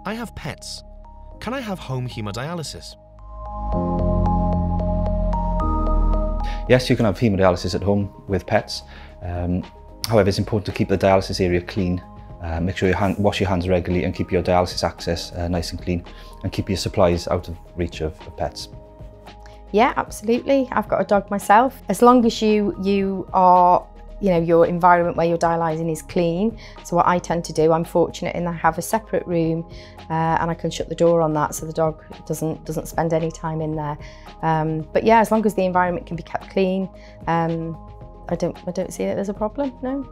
I have pets. Can I have home haemodialysis? Yes, you can have haemodialysis at home with pets. However, it's important to keep the dialysis area clean. Make sure you wash your hands regularly and keep your dialysis access nice and clean, and keep your supplies out of reach of pets. Yeah, absolutely. I've got a dog myself. As long as you are, your environment where you're dialysing is clean. So what I tend to do, I'm fortunate in that I have a separate room and I can shut the door on that so the dog doesn't spend any time in there. But yeah, as long as the environment can be kept clean, I don't see that there's a problem, no.